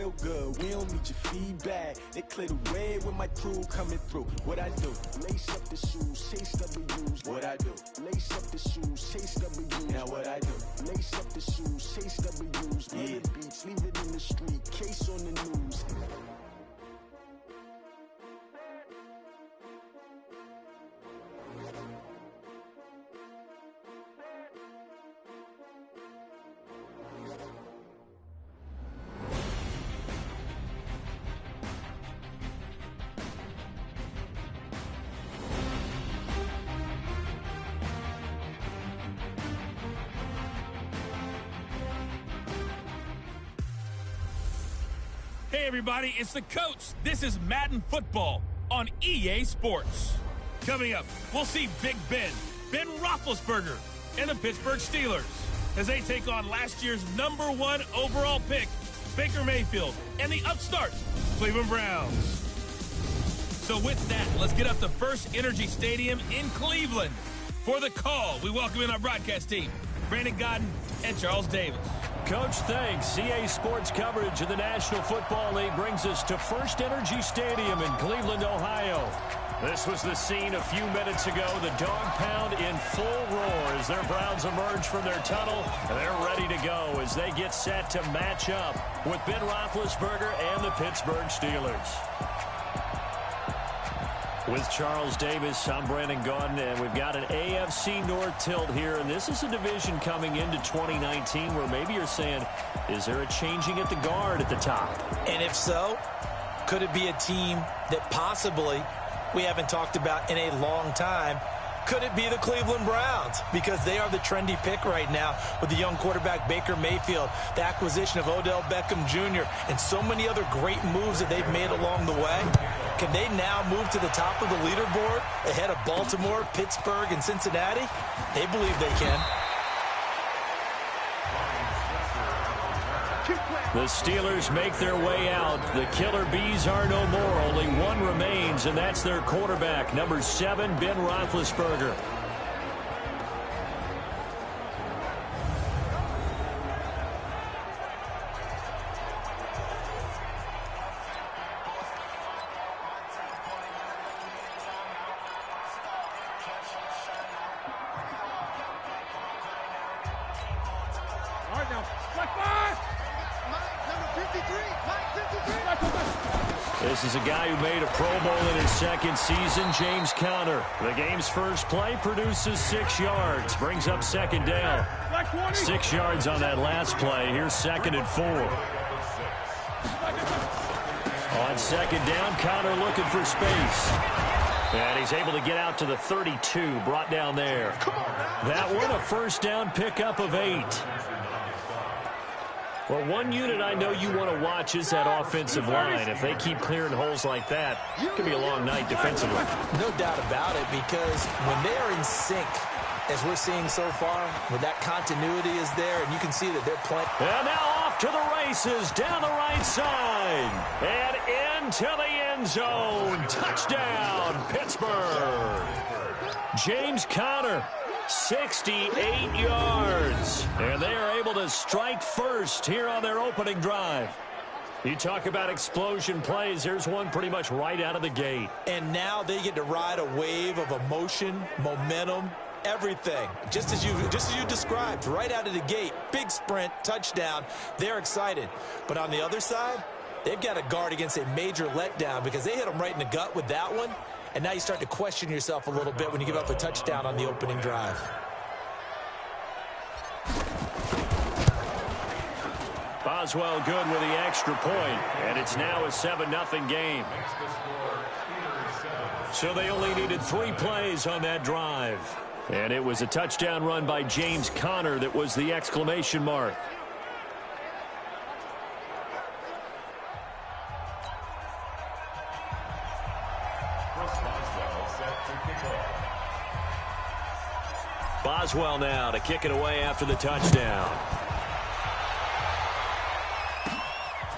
real good, we don't need your feedback. They clear the way with my crew coming through. What I do? Lace up the shoes, chase W's. What I do? Lace up the shoes, chase W's. Now what I do? Lace up the shoes, chase W's. Yeah. The beats, leave it in the street, case on the news. Hey everybody, it's the coach. This is Madden Football on EA Sports. Coming up, we'll see Big Ben Roethlisberger, and the Pittsburgh Steelers as they take on last year's #1 overall pick, Baker Mayfield, and the upstart Cleveland Browns. So with that, let's get up to First Energy Stadium in Cleveland. For the call, we welcome in our broadcast team, Brandon Godden and Charles Davis. Coach, thanks. EA Sports coverage of the National Football League brings us to First Energy Stadium in Cleveland, Ohio. This was the scene a few minutes ago. The dog pound in full roar as their Browns emerge from their tunnel. And they're ready to go as they get set to match up with Ben Roethlisberger and the Pittsburgh Steelers. With Charles Davis, I'm Brandon Gaudin, and we've got an AFC North tilt here, and this is a division coming into 2019 where maybe you're saying, is there a changing at the guard at the top? And if so, could it be a team that possibly we haven't talked about in a long time? Could it be the Cleveland Browns? Because they are the trendy pick right now with the young quarterback Baker Mayfield, the acquisition of Odell Beckham Jr., and so many other great moves that they've made along the way. Can they now move to the top of the leaderboard ahead of Baltimore, Pittsburgh, and Cincinnati? They believe they can. The Steelers make their way out. The Killer Bees are no more. Only one remains, and that's their quarterback, number 7, Ben Roethlisberger. This is a guy who made a Pro Bowl in his second season, James Conner. The game's first play produces 6 yards, brings up second down. 6 yards on that last play. Here's 2nd and 4. On second down, Conner looking for space. And he's able to get out to the 32, brought down there. That one, a first down pickup of 8. Well, one unit I know you want to watch is that offensive line. If they keep clearing holes like that, it could be a long night defensively. No doubt about it, because when they are in sync, as we're seeing so far, when that continuity is there, and you can see that they're playing. And now off to the races, down the right side, and into the end zone. Touchdown, Pittsburgh. James Conner. 68 yards. And they are able to strike first here on their opening drive. You talk about explosion plays. Here's one pretty much right out of the gate. And now they get to ride a wave of emotion, momentum, everything. Just as you described, right out of the gate. Big sprint, touchdown. They're excited. But on the other side, they've got to guard against a major letdown because they hit them right in the gut with that one. And now you start to question yourself a little bit when you give up a touchdown on the opening drive. Boswell good with the extra point, and it's now a 7-0 game. So they only needed 3 plays on that drive. And it was a touchdown run by James Conner that was the exclamation mark. Boswell now to kick it away after the touchdown.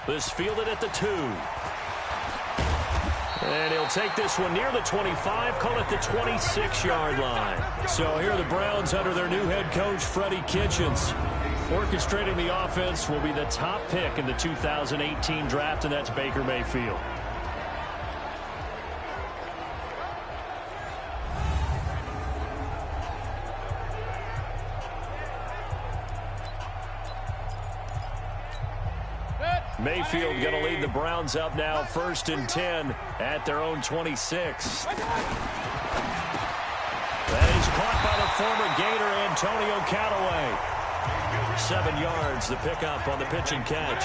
This fielded at the 2. And he'll take this one near the 25, call it the 26-yard line. So here are the Browns under their new head coach, Freddie Kitchens. Orchestrating the offense will be the top pick in the 2018 draft, and that's Baker Mayfield. Mayfield going to lead the Browns up now, 1st and 10 at their own 26. That is caught by the former Gator Antonio Callaway. 7 yards, the pickup on the pitch and catch.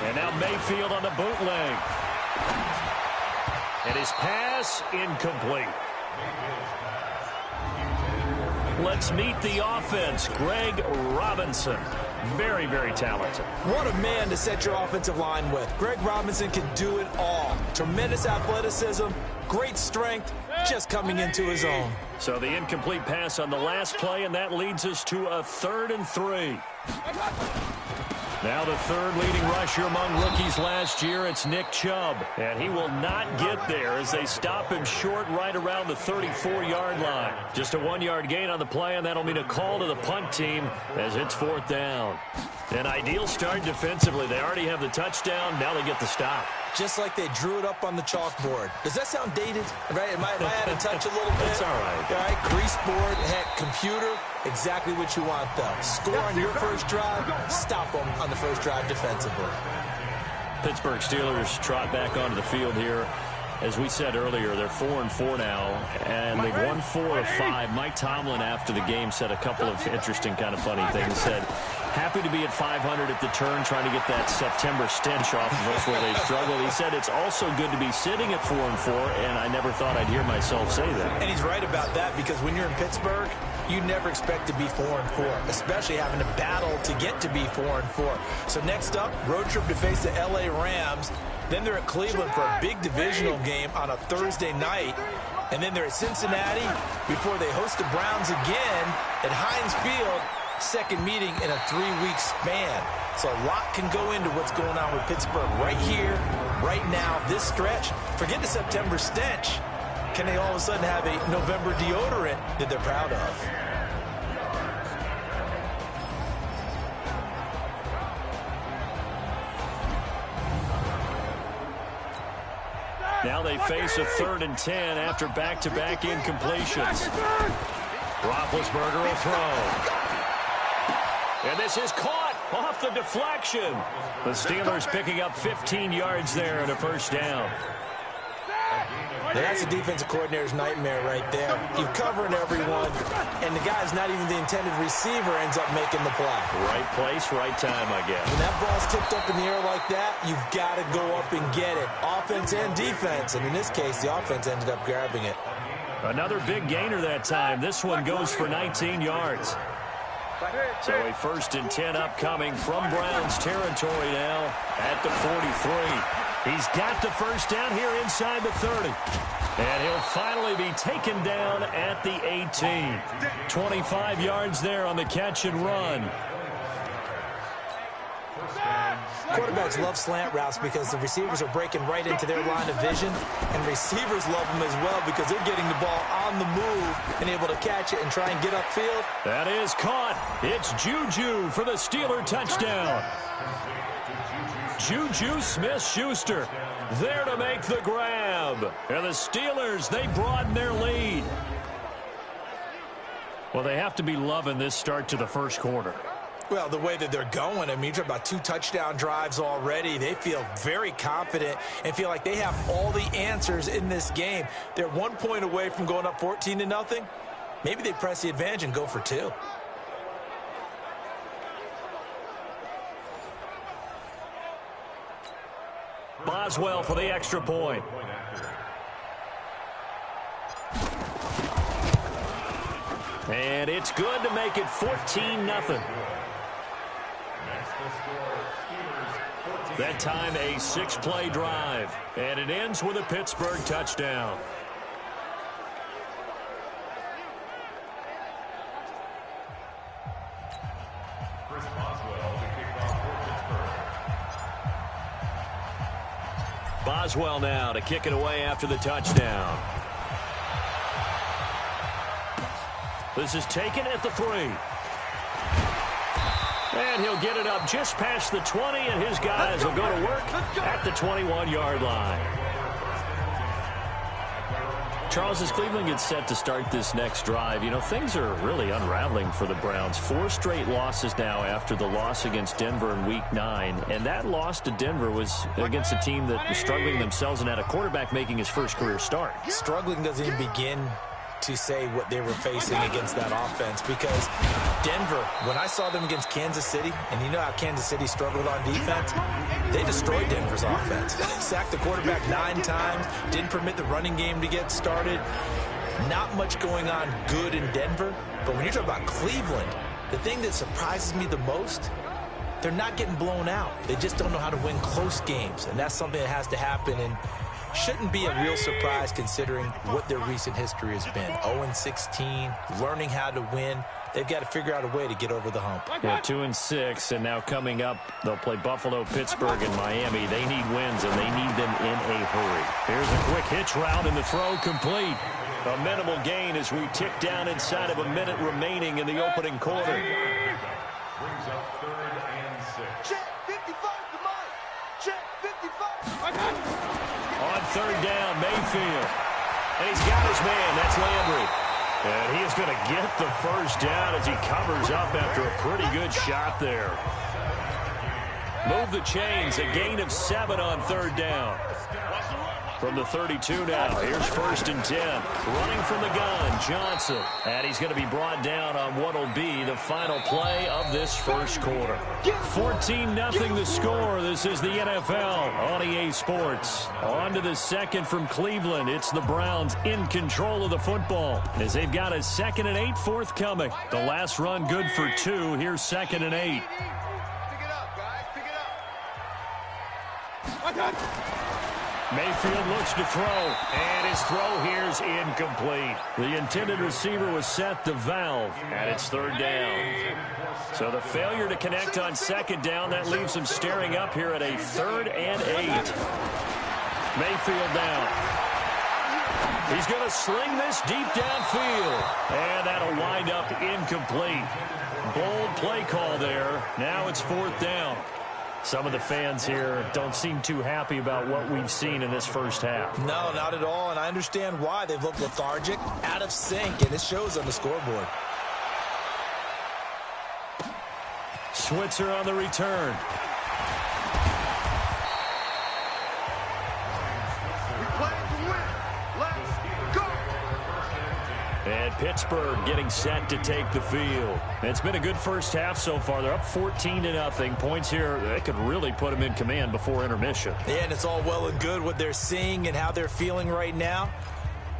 And now Mayfield on the bootleg. And his pass incomplete. Let's meet the offense. Greg Robinson. Very, very talented. What a man to set your offensive line with. Greg Robinson can do it all. Tremendous athleticism, great strength, just coming into his own. So the incomplete pass on the last play, and that leads us to a 3rd and 3. Now the 3rd leading rusher among rookies last year, it's Nick Chubb. And he will not get there as they stop him short right around the 34-yard line. Just a 1-yard gain on the play, and that'll mean a call to the punt team as it's 4th down. An ideal start defensively. They already have the touchdown. Now they get the stop. Just like they drew it up on the chalkboard. Does that sound dated? Right? Am I out of touch a little bit? That's all right. All right, grease board, heck, computer, exactly what you want, though. Score on your first drive, stop them on the first drive defensively. Pittsburgh Steelers trot back onto the field here. As we said earlier, they're 4-4 now, and they've won 4 of 5. Mike Tomlin, after the game, said a couple of interesting kind of funny things. Said, happy to be at 500 at the turn, trying to get that September stench off of us where they struggled. He said it's also good to be sitting at 4-4, and I never thought I'd hear myself say that. And he's right about that, because when you're in Pittsburgh, you never expect to be 4-4, especially having to battle to get to be 4-4. So next up, road trip to face the LA Rams. Then they're at Cleveland for a big divisional game on a Thursday night. And then they're at Cincinnati before they host the Browns again at Heinz Field. Second meeting in a 3-week span. So a lot can go into what's going on with Pittsburgh right here, right now, this stretch. Forget the September stench. Can they all of a sudden have a November deodorant that they're proud of? Now they face a 3rd and 10 after back-to-back incompletions. Roethlisberger will throw. And this is caught off the deflection. The Steelers picking up 15 yards there and a 1st down. Now that's a defensive coordinator's nightmare right there. You're covering everyone, and the guy's not even the intended receiver ends up making the play. Right place, right time, I guess. When that ball's tipped up in the air like that, you've got to go up and get it. Offense and defense, and in this case, the offense ended up grabbing it. Another big gainer that time. This one goes for 19 yards. So a 1st and 10 upcoming from Browns territory now at the 43. He's got the 1st down here inside the 30. And he'll finally be taken down at the 18. 25 yards there on the catch and run. Quarterbacks love slant routes because the receivers are breaking right into their line of vision, and receivers love them as well because they're getting the ball on the move and able to catch it and try and get upfield. That is caught. It's Juju for the Steeler touchdown. Juju Smith-Schuster there to make the grab. And the Steelers, they broaden their lead. Well, they have to be loving this start to the 1st quarter. Well, the way that they're going, I mean, you're talking about 2 touchdown drives already. They feel very confident and feel like they have all the answers in this game. They're 1 point away from going up 14-0. Maybe they press the advantage and go for 2. Boswell for the extra point. And it's good to make it 14-0. That time a 6-play drive. And it ends with a Pittsburgh touchdown. Boswell now to kick it away after the touchdown. This is taken at the 3. And he'll get it up just past the 20, and his guys will go to work at the 21-yard line. Charles, as Cleveland gets set to start this next drive, you know, things are really unraveling for the Browns. 4 straight losses now after the loss against Denver in Week 9. And that loss to Denver was against a team that was struggling themselves and had a quarterback making his first career start. Struggling doesn't even begin to say what they were facing against that offense, because Denver, when I saw them against Kansas City, and you know how Kansas City struggled on defense, they destroyed Denver's offense. Sacked the quarterback 9 times, didn't permit the running game to get started. Not much going on good in Denver, but when you're talking about Cleveland, the thing that surprises me the most, they're not getting blown out. They just don't know how to win close games, and that's something that has to happen, and shouldn't be a real surprise considering what their recent history has been. 0-16, learning how to win. They've got to figure out a way to get over the hump. Yeah, 2-6, and now coming up, they'll play Buffalo, Pittsburgh, and Miami. They need wins, and they need them in a hurry. Here's a quick hitch route, and the throw complete. A minimal gain as we tick down inside of a minute remaining in the opening quarter. Brings up 3rd and 6. Check 55 to Mike. Check 55. On 3rd down, Mayfield. And he's got his man. That's Landry. And he is going to get the first down as he covers up after a pretty good shot there. Move the chains. A gain of 7 on 3rd down. From the 32 now, here's 1st and 10. Running from the gun, Johnson. And he's going to be brought down on what will be the final play of this first quarter. 14-0 the score. This is the NFL on EA Sports. On to the second from Cleveland. It's the Browns in control of the football as they've got a 2nd and 8 forthcoming. The last run good for 2. Here's 2nd and 8. Pick it up, guys. Pick it up. Mayfield looks to throw, and his throw here's incomplete. The intended receiver was set to Valve, and it's 3rd down. So the failure to connect on 2nd down, that leaves him staring up here at a 3rd and 8. Mayfield down. He's going to sling this deep downfield, and that'll wind up incomplete. Bold play call there. Now it's 4th down. Some of the fans here don't seem too happy about what we've seen in this first half. No, not at all, and I understand why. They've looked lethargic, out of sync, and it shows on the scoreboard. Switzer on the return. We play to win. Let's go. And Pittsburgh getting set to take the field. It's been a good first half so far. They're up 14-0. Points here, they could really put them in command before intermission. Yeah, and it's all well and good what they're seeing and how they're feeling right now.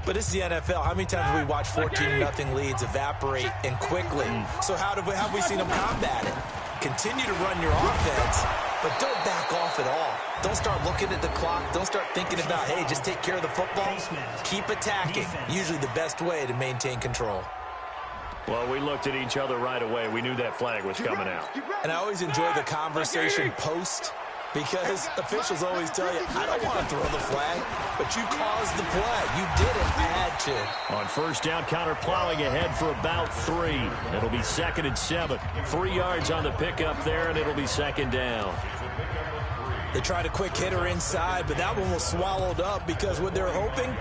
But it's the NFL. How many times have we watched 14-0 leads evaporate and quickly? So how have we seen them combat it? Continue to run your offense, but don't back off at all. Don't start looking at the clock. Don't start thinking about, hey, just take care of the football. Keep attacking. Usually the best way to maintain control. Well, we looked at each other right away. We knew that flag was coming out. And I always enjoy the conversation post, because officials always tell you, I don't want to throw the flag, but you caused the play. You did it. I had to. On 1st down, counter plowing ahead for about 3. It'll be 2nd and 7. 3 yards on the pickup there, and it'll be 2nd down. They tried a quick hitter inside, but that one was swallowed up because what they're hoping,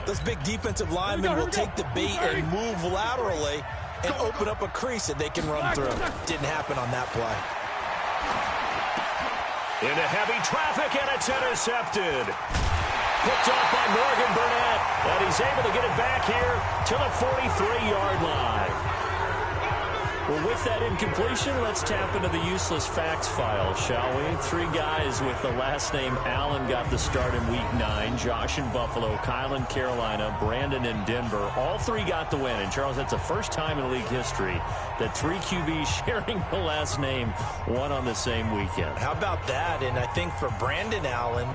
those big defensive linemen will take the bait and move laterally and open up a crease that they can run through. Didn't happen on that play. Into heavy traffic, and it's intercepted. Picked off by Morgan Burnett, and he's able to get it back here to the 43-yard line. Well, with that incompletion, let's tap into the useless facts file, shall we? 3 guys with the last name Allen got the start in Week 9. Josh in Buffalo, Kyle in Carolina, Brandon in Denver. All 3 got the win. And, Charles, that's the first time in league history that 3 QBs sharing the last name won on the same weekend. How about that? And I think for Brandon Allen,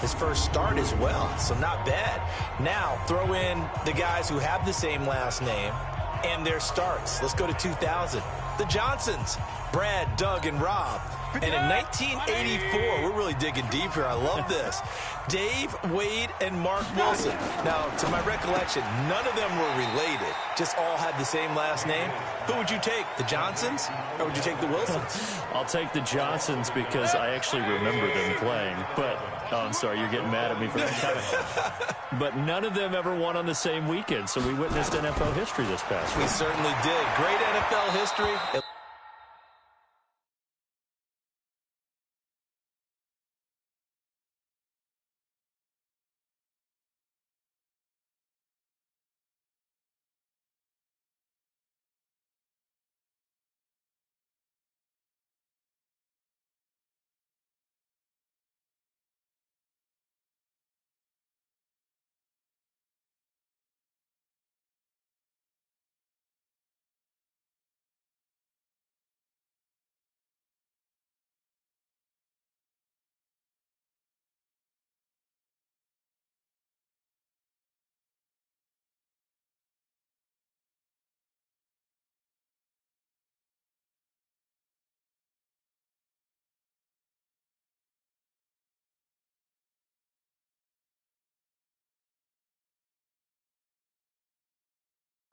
his first start as well, so not bad. Now, throw in the guys who have the same last name. and their starts. Let's go to 2000. The Johnsons, Brad, Doug, and Rob. And in 1984, we're really digging deep here. I love this. Dave, Wade, and Mark Wilson. Now, to my recollection, none of them were related. Just all had the same last name. Who would you take, the Johnsons, or would you take the Wilsons? I'll take the Johnsons because I actually remember them playing. But, oh, I'm sorry, you're getting mad at me for that. But none of them ever won on the same weekend, so we witnessed NFL history this past week. We certainly did. Great NFL history.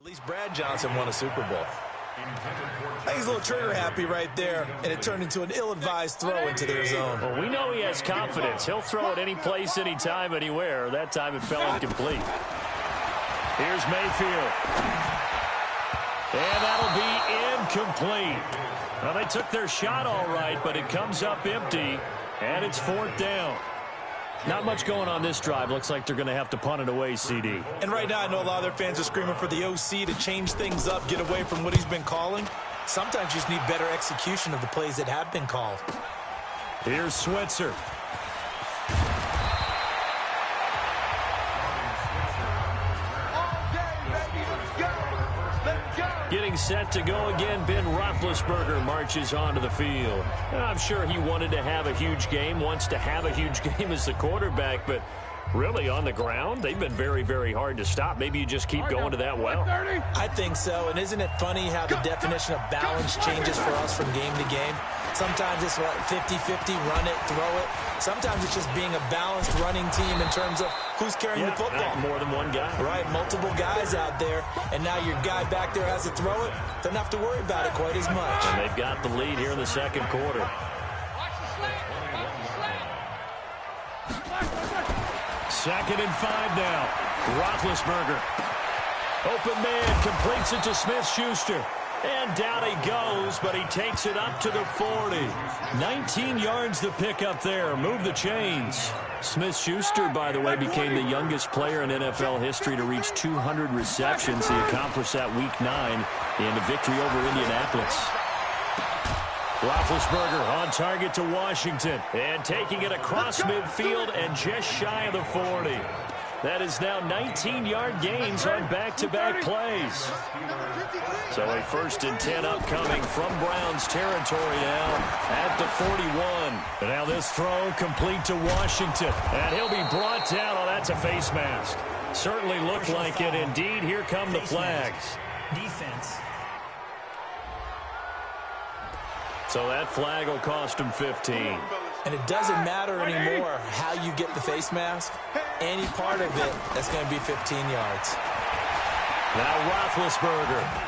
At least Brad Johnson won a Super Bowl. I think he's a little trigger happy right there, and it turned into an ill-advised throw into their zone. Well, we know he has confidence. He'll throw it any place, anytime, anywhere. That time it fell incomplete. Here's Mayfield. And that'll be incomplete. Well, they took their shot all right, but it comes up empty, and it's 4th down. Not much going on this drive. Looks like they're going to have to punt it away, CD. And right now, I know a lot of their fans are screaming for the OC to change things up, get away from what he's been calling. Sometimes you just need better execution of the plays that have been called. Here's Switzer. Getting set to go again, Ben Roethlisberger marches onto the field. I'm sure he wanted to have a huge game, wants to have a huge game as the quarterback, but really on the ground, they've been very, very hard to stop. Maybe you just keep going to that well. I think so, and isn't it funny how the definition of balance changes for us from game to game? Sometimes it's 50-50, run it, throw it. Sometimes it's just being a balanced running team in terms of who's carrying the football. More than one guy. Right, multiple guys out there, and now your guy back there has to throw it. Doesn't have to worry about it quite as much. And they've got the lead here in the second quarter. Second and 5 now. Roethlisberger. Open man, completes it to Smith-Schuster. And down he goes, but he takes it up to the 40. 19 yards to pick up there. Move the chains. Smith-Schuster, by the way, became the youngest player in NFL history to reach 200 receptions. He accomplished that Week 9 in the victory over Indianapolis. Roethlisberger on target to Washington. And taking it across midfield and just shy of the 40. That is now 19-yard gains on back-to-back plays. So a 1st and 10 upcoming from Browns territory now at the 41. Now this throw complete to Washington. And he'll be brought down. Oh, that's a face mask. Certainly looked like it. Indeed, here come the flags. Defense. So that flag will cost him 15. And it doesn't matter anymore how you get the face mask. Any part of it, that's going to be 15 yards. Now Roethlisberger.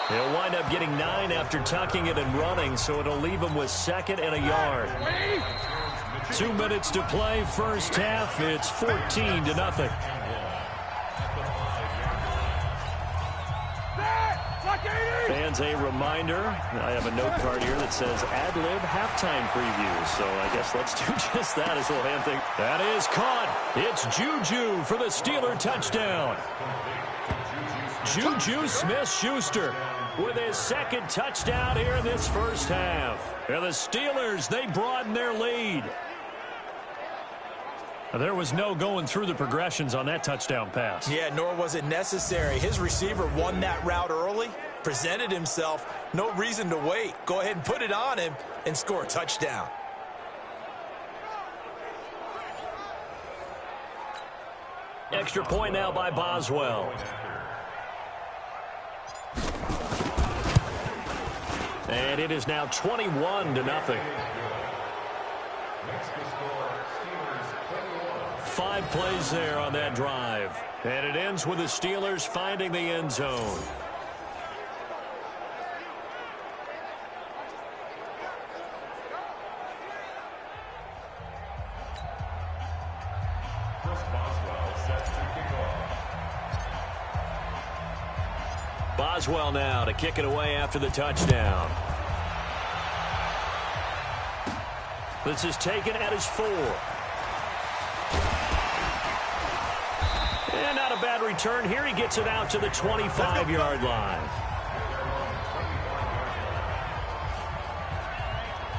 He'll wind up getting 9 after tucking it and running, so it'll leave him with 2nd and a yard. 2 minutes to play, first half. It's 14-0. Fans, a reminder, I have a note card here that says ad-lib halftime preview, so I guess let's do just that as we'll hand things. That is caught. It's Juju for the Steeler touchdown. Juju Smith-Schuster with his 2nd touchdown here in this first half. And the Steelers, they broaden their lead. There was no going through the progressions on that touchdown pass. Yeah, nor was it necessary. His receiver won that route early, presented himself, no reason to wait. Go ahead and put it on him and score a Extra point now by Boswell. And it is now 21-0. 5 plays there on that drive. And it ends with the Steelers finding the end zone. Boswell now to kick it away after the touchdown. This is taken at his 4. And not a bad return here. He gets it out to the 25-yard line.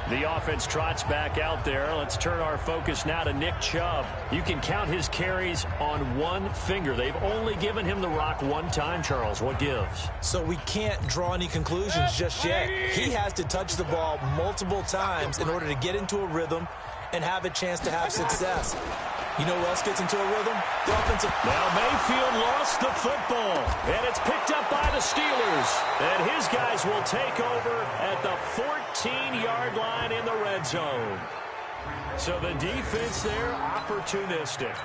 The offense trots back out there. Let's turn our focus now to Nick Chubb. You can count his carries on one finger. They've only given him the rock one time, Charles. What gives? So we can't draw any conclusions just yet. He has to touch the ball multiple times in order to get into a rhythm and have a chance to have success. You know who else gets into a rhythm? The offensive. Now Mayfield lost the football, and it's picked up by the Steelers. And his guys will take over at the 14-yard line in the red zone. So the defense there, opportunistic.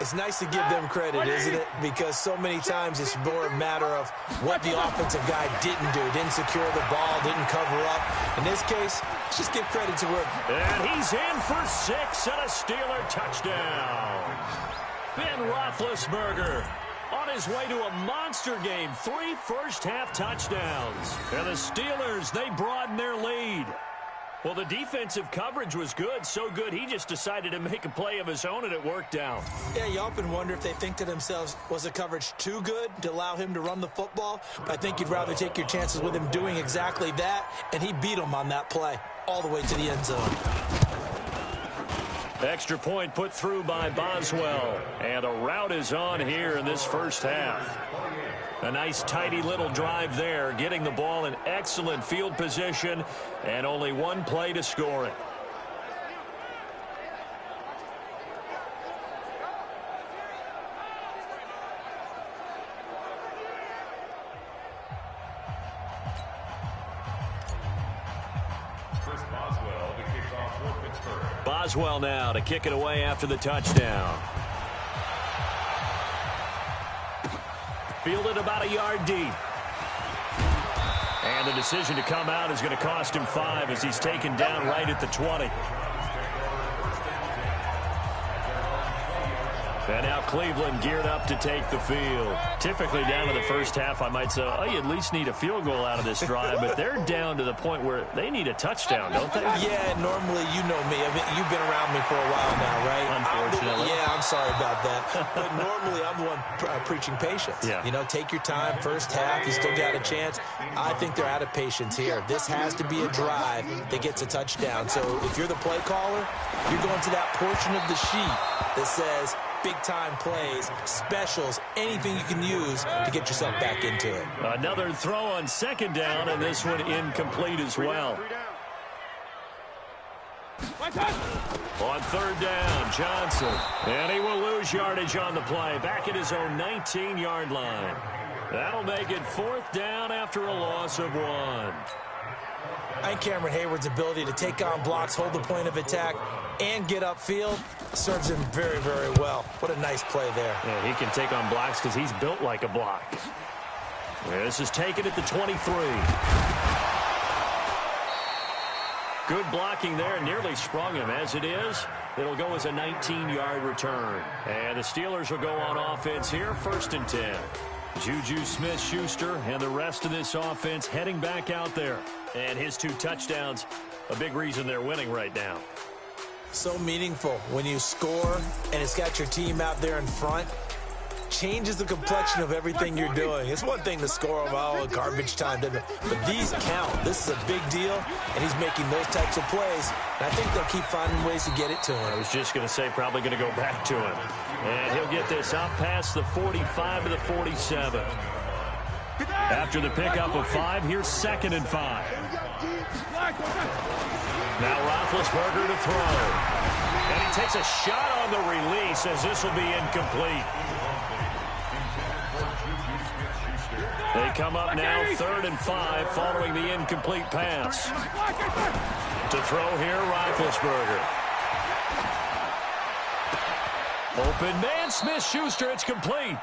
It's nice to give them credit, isn't it? Because so many times it's more a matter of what the offensive guy didn't do. Didn't secure the ball, didn't cover up. In this case, let's just give credit to him. And he's in for 6 and a Steeler touchdown. Ben Roethlisberger on his way to a monster game. 3 first-half touchdowns. And the Steelers, they broaden their lead. Well, the defensive coverage was good, so good he just decided to make a play of his own, and it worked out. Yeah, you often wonder if they think to themselves, was the coverage too good to allow him to run the football? But I think you'd rather take your chances with him doing exactly that, and he beat him on that play all the way to the end zone. Extra point put through by Boswell, and a rout is on here in this first half. A nice, tidy little drive there, getting the ball in excellent field position, and only one play to score it. Boswell now to kick it away after the touchdown. Fielded about a yard deep. And the decision to come out is going to cost him 5 as he's taken down right at the 20. And now Cleveland geared up to take the field. Typically down to the first half, I might say, oh, you at least need a field goal out of this drive. But they're down to the point where they need a touchdown, don't they? Yeah, normally, you know me. I mean, you've been around me for a while now, right? Unfortunately. I'm sorry about that. But normally, I'm the one preaching patience. Yeah. You know, take your time. First half, you still got a chance. I think they're out of patience here. This has to be a drive that gets a touchdown. So if you're the play caller, you're going to that portion of the sheet that says big-time plays, specials, anything you can use to get yourself back into it. Another throw on second down, and this one incomplete as well. On third down, Johnson. And he will lose yardage on the play. Back at his own 19-yard line. That'll make it 4th down after a loss of 1. I think Cameron Hayward's ability to take on blocks, hold the point of attack, and get upfield serves him very, very well. What a nice play there. Yeah, he can take on blocks because he's built like a block. This is taken at the 23. Good blocking there, nearly sprung him. As it is, it'll go as a 19-yard return. And the Steelers will go on offense here, 1st and 10. Juju Smith-Schuster and the rest of this offense heading back out there. And his 2 touchdowns, a big reason they're winning right now. So meaningful when you score and it's got your team out there in front. Changes the complexion of everything you're doing. It's one thing to score them garbage time, but these count. This is a big deal, and he's making those types of plays. And I think they'll keep finding ways to get it to him. I was just going to say probably going to go back to him. And he'll get this up past the 45 to the 47. After the pickup of 5, here's 2nd and 5. Now Roethlisberger to throw. And he takes a shot on the release as this will be incomplete. They come up now 3rd and 5 following the incomplete pass. To throw here, Roethlisberger. Open man, Smith-Schuster, it's complete.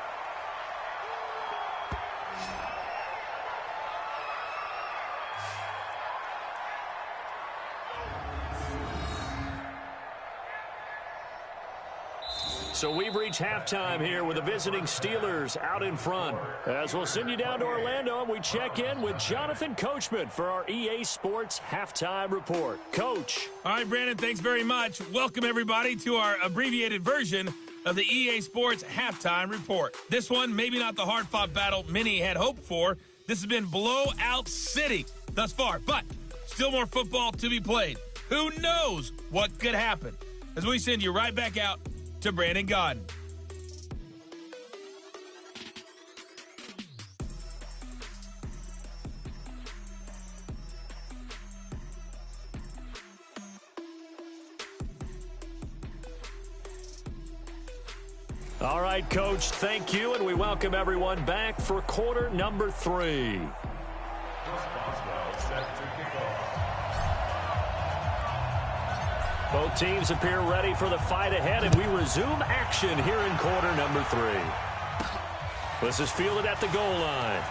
So we've reached halftime here with the visiting Steelers out in front. As we'll send you down to Orlando, and we check in with Jonathan Coachman for our EA Sports Halftime Report. Coach. All right, Brandon, thanks very much. Welcome, everybody, to our abbreviated version of the EA Sports Halftime Report. This one, maybe not the hard-fought battle many had hoped for. This has been blowout city thus far, but still more football to be played. Who knows what could happen? As we send you right back out to Brandon Gaudin. All right, Coach, thank you, and we welcome everyone back for quarter number 3. Both teams appear ready for the fight ahead, and we resume action here in quarter number 3. This is fielded at the goal line.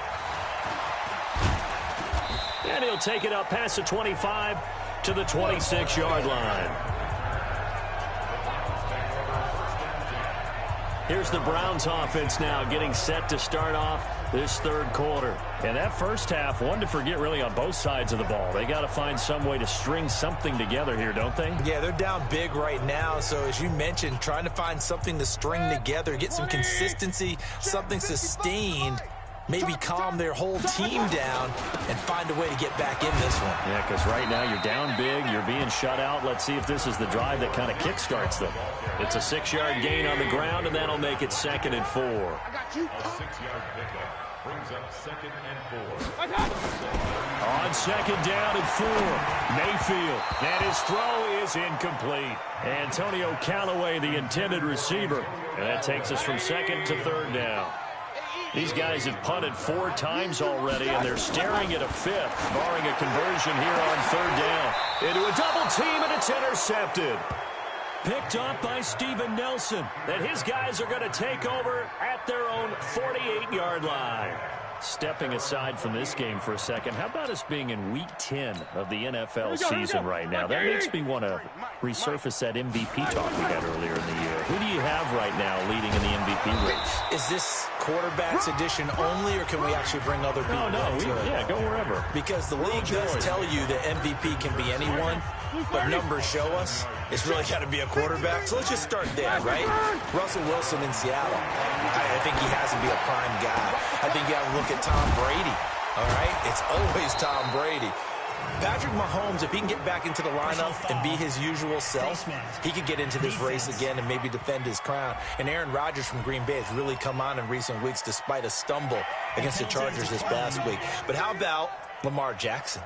And he'll take it up past the 25 to the 26-yard line. Here's the Browns offense now getting set to start off this third quarter. And that first half, one to forget really on both sides of the ball. They got to find some way to string something together here, don't they? Yeah, they're down big right now. So as you mentioned, trying to find something to string together, get some consistency, something sustained, maybe calm their whole team down and find a way to get back in this one. Yeah, because right now you're down big, you're being shut out. Let's see if this is the drive that kind of kickstarts them. It's a 6-yard gain on the ground, and that'll make it 2nd and 4. A 6-yard pickup brings up 2nd and 4. On 2nd down and 4, Mayfield, and his throw is incomplete. Antonio Callaway, the intended receiver, and that takes us from 2nd to 3rd down. These guys have punted 4 times already, and they're staring at a 5th, barring a conversion here on 3rd down. Into a double team, and it's intercepted. Picked up by Steven Nelson, and his guys are going to take over at their own 48-yard line. Stepping aside from this game for a second, how about us being in Week 10 of the NFL season right now? That makes me want to resurface that MVP talk we had earlier in the year. Who do you have right now leading in the MVP race? Is this quarterbacks edition only, or can we actually bring other people into it? Yeah, go wherever. Because the league does tell you that MVP can be anyone, but numbers show us it's really got to be a quarterback. So let's just start there, right? Russell Wilson in Seattle. I think he has to be a prime guy. I think you have to look at Tom Brady, all right? It's always Tom Brady. Patrick Mahomes, if he can get back into the lineup and be his usual self, he could get into this race again and maybe defend his crown. And Aaron Rodgers from Green Bay has really come on in recent weeks despite a stumble against the Chargers this past week. But how about Lamar Jackson?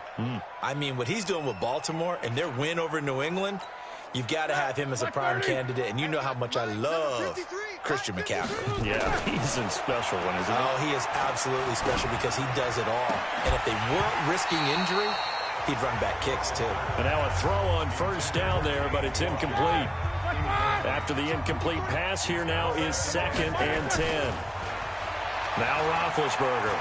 I mean, what he's doing with Baltimore and their win over New England, you've got to have him as a prime candidate. And you know how much I love Christian McCaffrey. Yeah, he's a special one, isn't he? Oh, he is absolutely special because he does it all. And if they weren't risking injury, he'd run back kicks, too. And now a throw on 1st down there, but it's incomplete. After the incomplete pass, here now is 2nd and 10. Now Roethlisberger.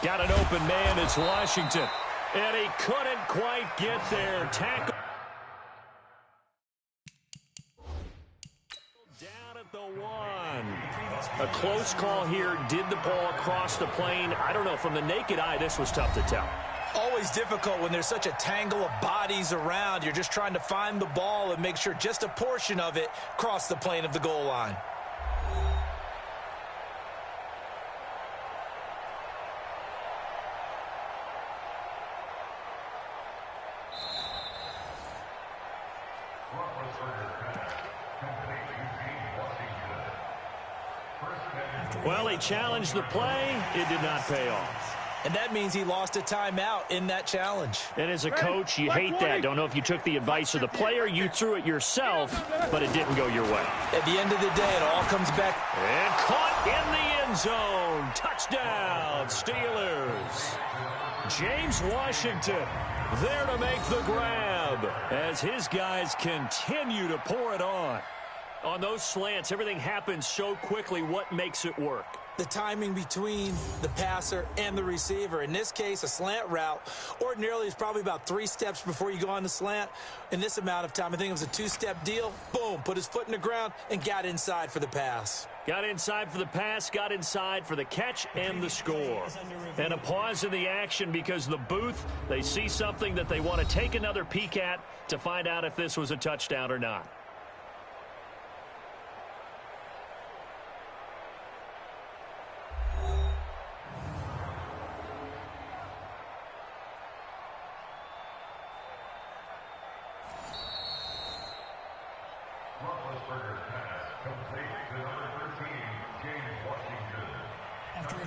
Got an open man, it's Washington. And he couldn't quite get there. Tackle. Down at the 1. A close call here. Did the ball cross the plane? I don't know. From the naked eye, this was tough to tell. Always difficult when there's such a tangle of bodies around. You're just trying to find the ball and make sure just a portion of it crossed the plane of the goal line. Well, he challenged the play. It did not pay off. And that means he lost a timeout in that challenge. And as a coach, you hate that. Don't know if you took the advice of the player, you threw it yourself, but it didn't go your way. At the end of the day, it all comes back. And caught in end zone. Touchdown, Steelers. James Washington there to make the grab as his guys continue to pour it on. On those slants, everything happens so quickly. What makes it work? The timing between the passer and the receiver. In this case, a slant route ordinarily is probably about 3 steps before you go on the slant. In this amount of time, I think it was a 2-step deal. Boom, put his foot in the ground and got inside for the pass. Got inside for the pass, got inside for the catch and the score. And a pause in the action because the booth, they see something that they want to take another peek at to find out if this was a touchdown or not.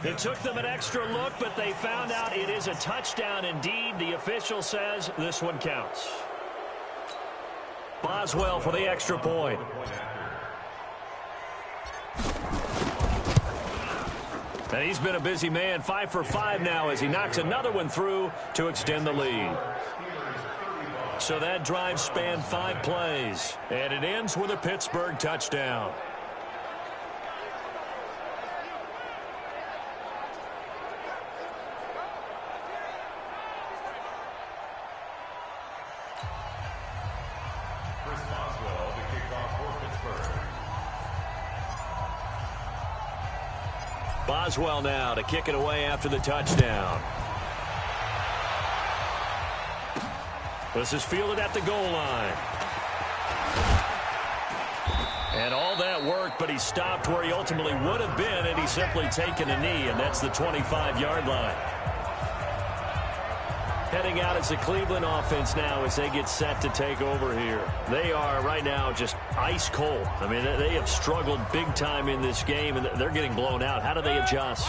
It took them an extra look, but they found out it is a touchdown indeed. The official says this one counts. Boswell for the extra point. And he's been a busy man, 5 for 5 now as he knocks another one through to extend the lead. So that drive spanned 5 plays, and it ends with a Pittsburgh touchdown. Boswell now to kick it away after the touchdown. This is fielded at the goal line. And all that work, but he stopped where he ultimately would have been had he simply taken a knee, and that's the 25-yard line. Heading out as the Cleveland offense now as they get set to take over here. They are right now just ice cold. I mean, they have struggled big time in this game, and they're getting blown out. How do they adjust?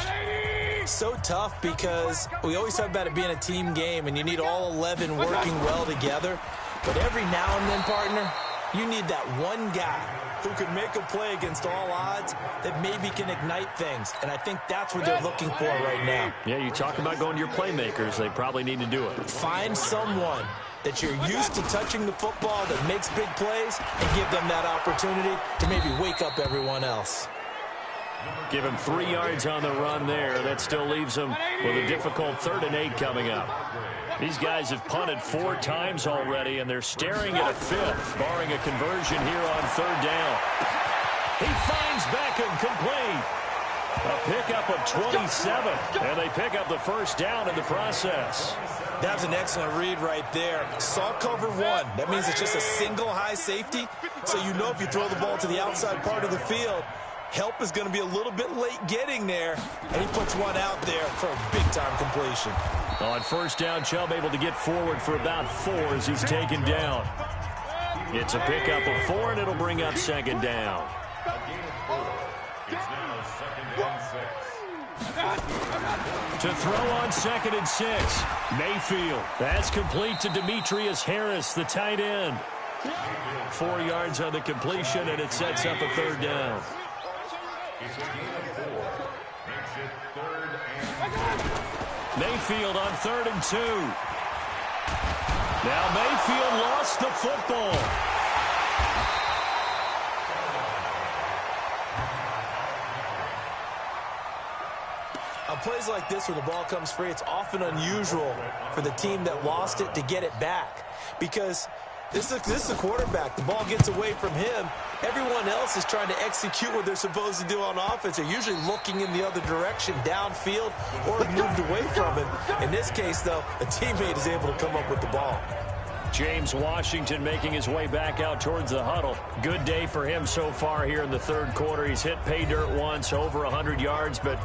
So tough because we always talk about it being a team game, and you need all 11 working well together. But every now and then, partner, you need that one guy who can make a play against all odds that maybe can ignite things. And I think that's what they're looking for right now. Yeah, you talk about going to your playmakers. They probably need to do it. Find someone that you're used to touching the football that makes big plays and give them that opportunity to maybe wake up everyone else. Give him 3 yards on the run there. That still leaves him with a difficult 3rd and 8 coming up. These guys have punted 4 times already, and they're staring at a 5th, barring a conversion here on 3rd down. He finds Beckham complete. A pickup of 27, and they pick up the 1st down in the process. That's an excellent read right there. Saw cover 1. That means it's just a single high safety, so you know if you throw the ball to the outside part of the field, help is going to be a little bit late getting there, and he puts one out there for a big-time completion. On 1st down, Chubb able to get forward for about 4 as he's taken down. It's a pickup of 4, and it'll bring up 2nd down. It's now 2nd and 6. To throw on 2nd and 6. Mayfield. That's complete to Demetrius Harris, the tight end. 4 yards on the completion, and it sets up a 3rd down. It's a gain of 4. Makes it 3rd and 2. Mayfield on 3rd and 2. Now Mayfield lost the football. On plays like this where the ball comes free, it's often unusual for the team that lost it to get it back. Because this is a quarterback. The ball gets away from him. Everyone else is trying to execute what they're supposed to do on offense. They're usually looking in the other direction, downfield, or moved away from him. In this case, though, a teammate is able to come up with the ball. James Washington making his way back out towards the huddle. Good day for him so far here in the 3rd quarter. He's hit pay dirt once, over 100 yards, but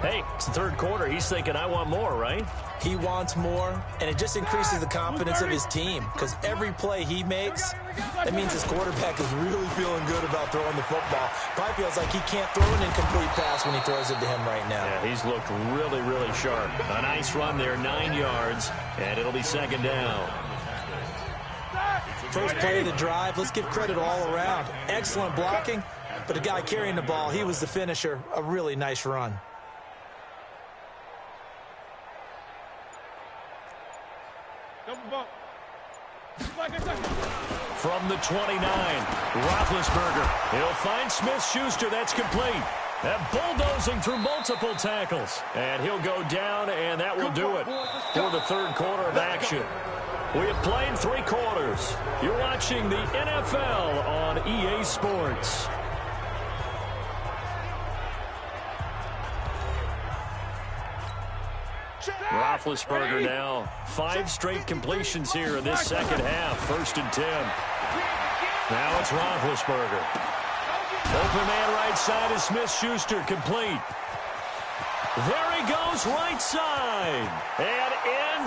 hey, it's the 3rd quarter. He's thinking, I want more, right? He wants more, and it just increases the confidence of his team because every play he makes, that means his quarterback is really feeling good about throwing the football. Probably feels like he can't throw an incomplete pass when he throws it to him right now. Yeah, he's looked really, really sharp. A nice run there, 9 yards, and it'll be 2nd down. First play of the drive, let's give credit all around. Excellent blocking, but the guy carrying the ball, he was the finisher. A really nice run. From the 29, Roethlisberger. He'll find Smith-Schuster. That's complete. That bulldozing through multiple tackles. And he'll go down, and that will do it for the third quarter of action. We have played 3 quarters. You're watching the NFL on EA Sports. Roethlisberger now 5 straight completions here in this second half. 1st and 10. Now it's Roethlisberger. Open man right side is Smith-Schuster, complete. There he goes right side. And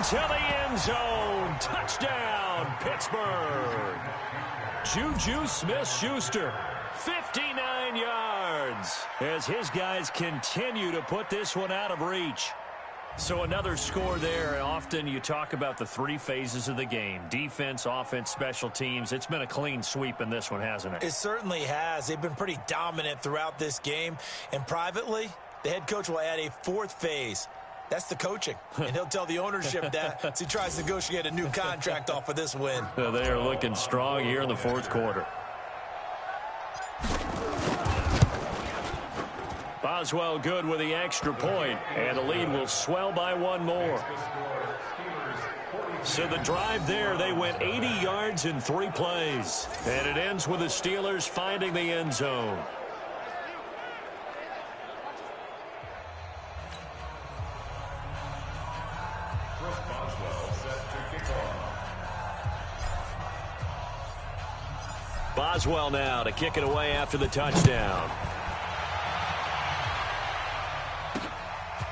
into the end zone. Touchdown, Pittsburgh. Juju Smith-Schuster, 59 yards. As his guys continue to put this one out of reach. So another score there. Often you talk about the 3 phases of the game. Defense, offense, special teams. It's been a clean sweep in this one, hasn't it? It certainly has. They've been pretty dominant throughout this game. And privately, the head coach will add a 4th phase. That's the coaching. And he'll tell the ownership that as he tries to negotiate a new contract off of this win. They are looking strong here in the 4th quarter. Boswell good with the extra point, and the lead will swell by 1 more. So the drive there, they went 80 yards in 3 plays. And it ends with the Steelers finding the end zone. Boswell now to kick it away after the touchdown.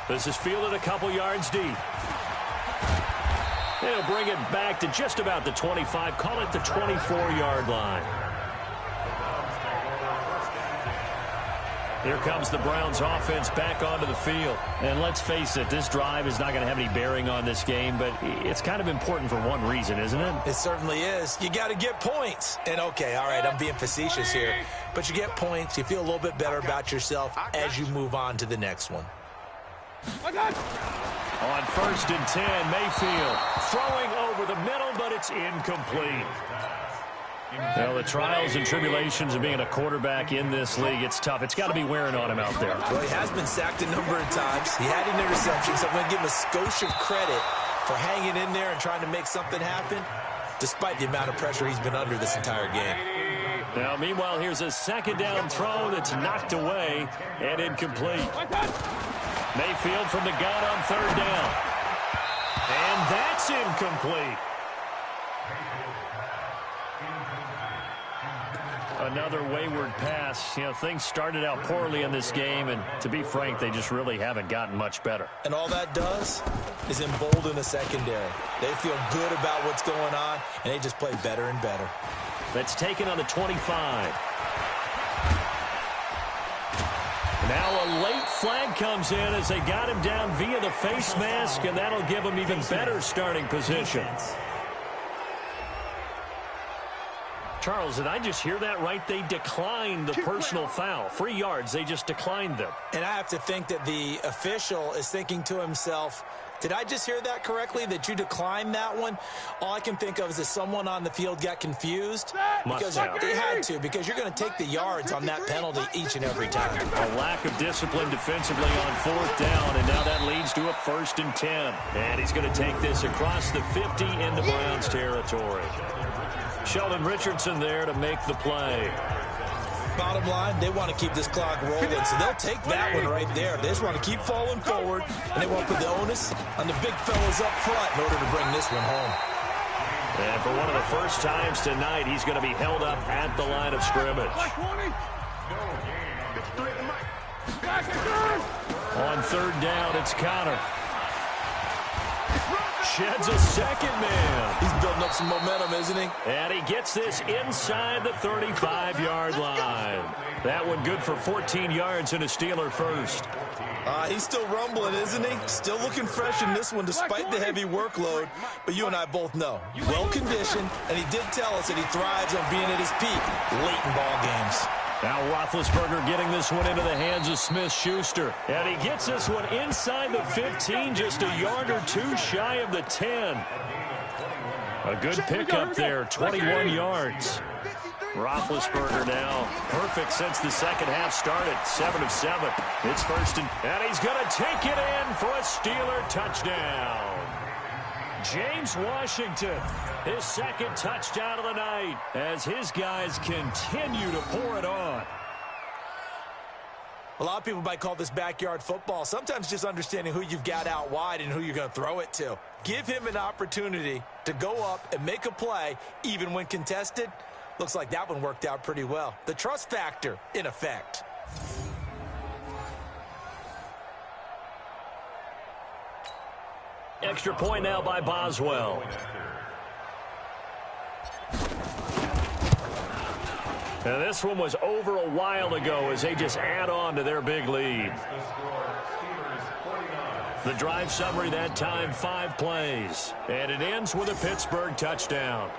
This is fielded a couple yards deep. They'll bring it back to just about the 25. Call it the 24-yard line. Here comes the Browns offense back onto the field. And let's face it, this drive is not going to have any bearing on this game, but it's kind of important for one reason, isn't it? It certainly is. You got to get points. And, okay, all right, I'm being facetious here. But you get points. You feel a little bit better about yourself as you move on to the next one. On 1st and 10, Mayfield throwing over the middle, but it's incomplete. Well, the trials and tribulations of being a quarterback in this league, it's tough. It's got to be wearing on him out there. Well, he has been sacked a number of times. He had an interception, so I'm going to give him a skosh of credit for hanging in there and trying to make something happen, despite the amount of pressure he's been under this entire game. Now, meanwhile, here's a second down throw that's knocked away and incomplete. Mayfield from the gun on 3rd down. And that's incomplete. Another wayward pass. You know, things started out poorly in this game, and to be frank, they just really haven't gotten much better. And all that does is embolden the secondary. They feel good about what's going on, and they just play better and better. That's taken on the 25. Now a late flag comes in as they got him down via the face mask, and that'll give him even better starting position. Charles, did I just hear that right? They declined the personal foul. 3 yards, they just declined them. And I have to think that the official is thinking to himself, did I just hear that correctly, that you declined that one? All I can think of is that someone on the field got confused. Because they had to, because you're going to take the yards on that penalty each and every time. A lack of discipline defensively on 4th down, and now that leads to a 1st and 10. And he's going to take this across the 50 into Browns territory. Sheldon Richardson there to make the play. Bottom line, they want to keep this clock rolling, so they'll take that one right there. They just want to keep falling forward, and they want to put the onus on the big fellas up front in order to bring this one home. And for one of the first times tonight, he's going to be held up at the line of scrimmage. On 3rd down, it's Connor. Sheds a second man. He's building up some momentum, isn't he? And he gets this inside the 35-yard line. That one good for 14 yards and a Steeler first. He's still rumbling, isn't he? Still looking fresh in this one despite the heavy workload. But you and I both know, well-conditioned, and he did tell us that he thrives on being at his peak late in ball games. Now Roethlisberger getting this one into the hands of Smith-Schuster. And he gets this one inside the 15, just a yard or two shy of the 10. A good pickup there, 21 yards. Roethlisberger now perfect since the second half started, 7 of 7. It's first and he's going to take it in for a Steeler touchdown. James Washington, his second touchdown of the night as his guys continue to pour it on. A lot of people might call this backyard football. Sometimes just understanding who you've got out wide and who you're going to throw it to. Give him an opportunity to go up and make a play, even when contested. Looks like that one worked out pretty well. The trust factor in effect. Extra point now by Boswell. And this one was over a while ago as they just add on to their big lead. The drive summary that time, 5 plays. And it ends with a Pittsburgh touchdown.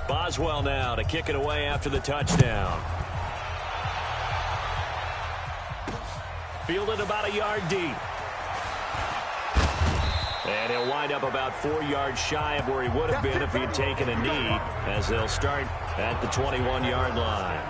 Boswell now to kick it away after the touchdown. Fielded about a yard deep. And he'll wind up about 4 yards shy of where he would have been if he had taken a knee, as they'll start at the 21-yard line.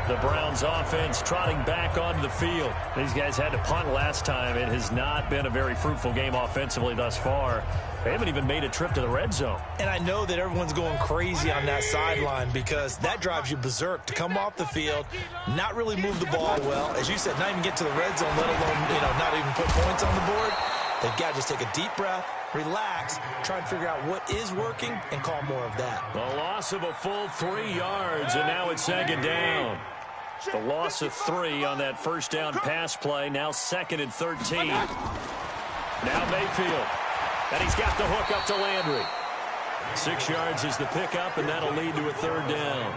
The Browns offense trotting back onto the field. These guys had to punt last time. It has not been a very fruitful game offensively thus far. They haven't even made a trip to the red zone. And I know that everyone's going crazy on that sideline because that drives you berserk to come off the field, not really move the ball well. As you said, not even get to the red zone, let alone, not even put points on the board. They've got to just take a deep breath, relax, try and figure out what is working, and call more of that. The loss of a full 3 yards, and now it's second down. The loss of 3 on that first down pass play, now 2nd and 13. Now Mayfield. And he's got the hook up to Landry. 6 yards is the pickup, and that'll lead to a 3rd down.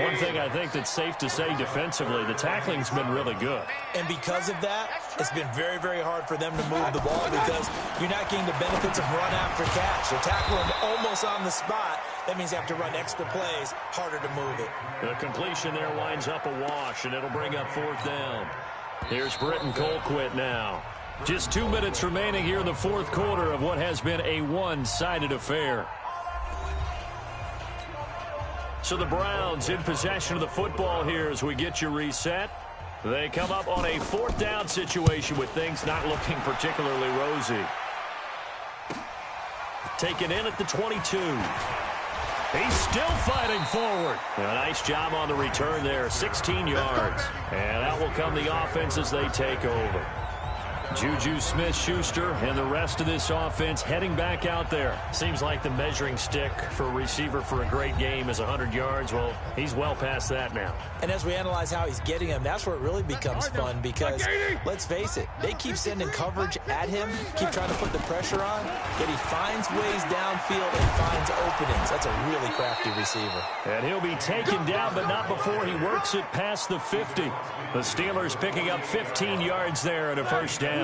One thing I think that's safe to say defensively, the tackling's been really good. And because of that, it's been very, very hard for them to move the ball because you're not getting the benefits of run after catch. They're tackling almost on the spot. That means they have to run extra plays, harder to move it. The completion there winds up a wash, and it'll bring up 4th down. Here's Britton Colquitt now. Just 2 minutes remaining here in the 4th quarter of what has been a one-sided affair. So the Browns in possession of the football here as we get you reset. They come up on a 4th down situation with things not looking particularly rosy. Taken in at the 22. He's still fighting forward. A nice job on the return there, 16 yards. And out will come the offense as they take over. Juju Smith-Schuster and the rest of this offense heading back out there. Seems like the measuring stick for a receiver for a great game is 100 yards. Well, he's well past that now. And as we analyze how he's getting them, that's where it really becomes fun because, let's face it, they keep sending coverage at him, keep trying to put the pressure on, yet he finds ways downfield and finds openings. That's a really crafty receiver. And he'll be taken down, but not before he works it past the 50. The Steelers picking up 15 yards there and a 1st down.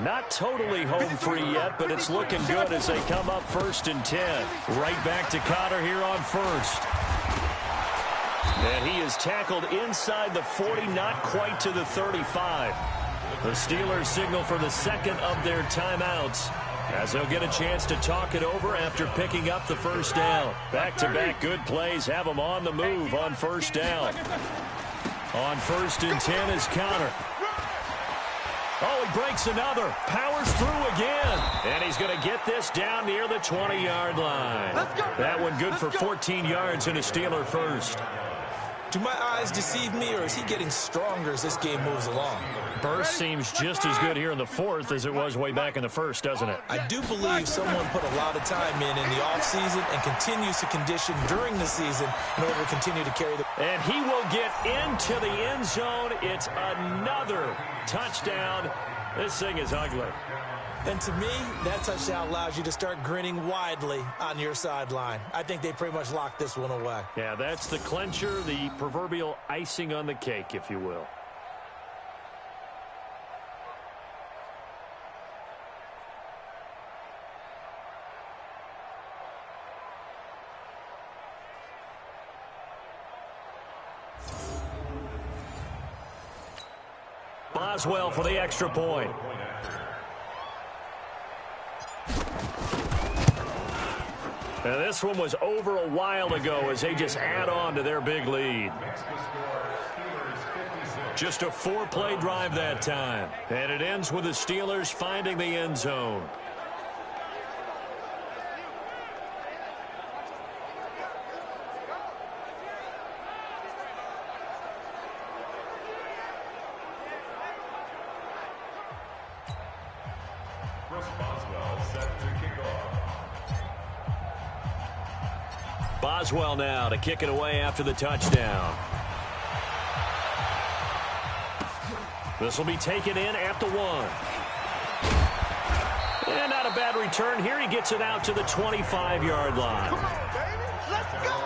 Not totally home free yet, but it's looking good as they come up 1st and 10. Right back to Cotter here on 1st. And he is tackled inside the 40, not quite to the 35. The Steelers signal for the 2nd of their timeouts as they'll get a chance to talk it over after picking up the 1st down. Back-to-back good plays have them on the move on 1st down. On 1st and 10 is Cotter. Oh, he breaks another. Powers through again. And he's going to get this down near the 20-yard line. That one good for 14 yards and a Steeler 1st. Do my eyes deceive me, or is he getting stronger as this game moves along? Burst seems just as good here in the 4th as it was way back in the 1st, doesn't it? I do believe someone put a lot of time in the offseason and continues to condition during the season in order to continue to carry the... And he will get into the end zone. It's another touchdown. This thing is ugly. And to me, that touchdown allows you to start grinning widely on your sideline. I think they pretty much locked this one away. Yeah, that's the clincher, the proverbial icing on the cake, if you will. Boswell for the extra point. And this one was over a while ago as they just add on to their big lead. Just a 4-play drive that time. And it ends with the Steelers finding the end zone. Boswell now to kick it away after the touchdown. This will be taken in at the 1. And not a bad return here. He gets it out to the 25-yard line. Come on, baby. Let's go.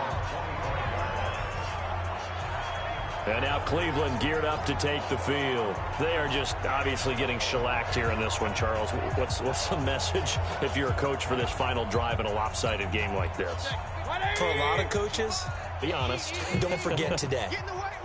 And now Cleveland geared up to take the field. They are just obviously getting shellacked here in this one, Charles. What's the message if you're a coach for this final drive in a lopsided game like this? For a lot of coaches, be honest. Don't forget today.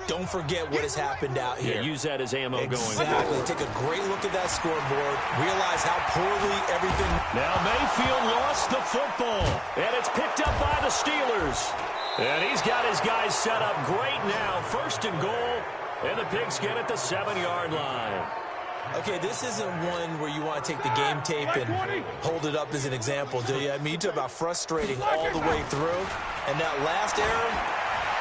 Don't forget what has happened out here. Yeah, use that as ammo going. Exactly. Take a great look at that scoreboard. Realize how poorly everything... Now Mayfield lost the football. And it's picked up by the Steelers. And he's got his guys set up great now. 1st and goal. And the Pigskin at the 7-yard line. Okay, this isn't one where you want to take the game tape and hold it up as an example, do you? I mean, you talk about frustrating all the way through. And that last error,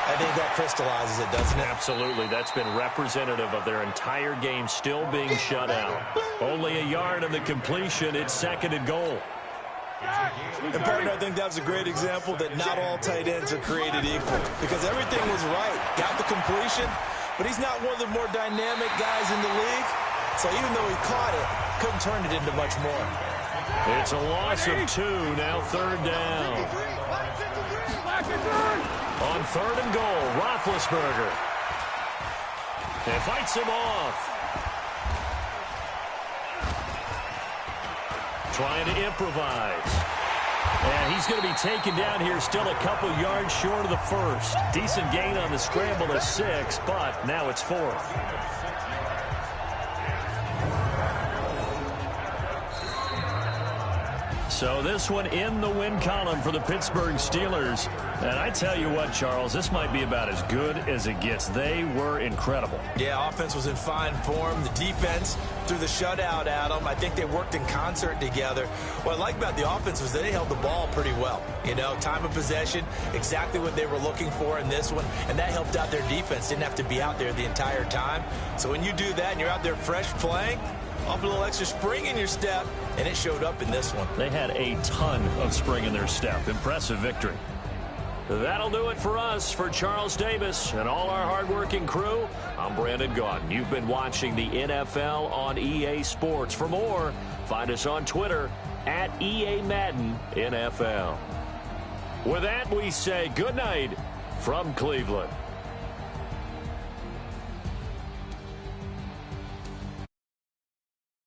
I think that crystallizes it, doesn't it? Absolutely. That's been representative of their entire game still being shut out. Only a yard of the completion. It's 2nd and goal. And, partner, I think that's a great example that not all tight ends are created equal. Because everything was right. Got the completion, but he's not one of the more dynamic guys in the league. So even though he caught it, couldn't turn it into much more. It's a loss of 2, now 3rd down. On 3rd and goal, Roethlisberger. And fights him off. Trying to improvise. And he's going to be taken down here, still a couple yards short of the 1st. Decent gain on the scramble of 6, but now it's 4th. So this one in the win column for the Pittsburgh Steelers. And I tell you what, Charles, this might be about as good as it gets. They were incredible. Yeah, offense was in fine form. The defense threw the shutout at them. I think they worked in concert together. What I like about the offense was they held the ball pretty well. You know, time of possession, exactly what they were looking for in this one. And that helped out their defense. Didn't have to be out there the entire time. So when you do that and you're out there fresh playing, up a little extra spring in your step, and it showed up in this one. They had a ton of spring in their step. Impressive victory. That'll do it for us. For Charles Davis and all our hardworking crew, I'm Brandon Gaudin. You've been watching the NFL on EA Sports. For more, find us on Twitter at EA Madden NFL. With that, we say good night from Cleveland.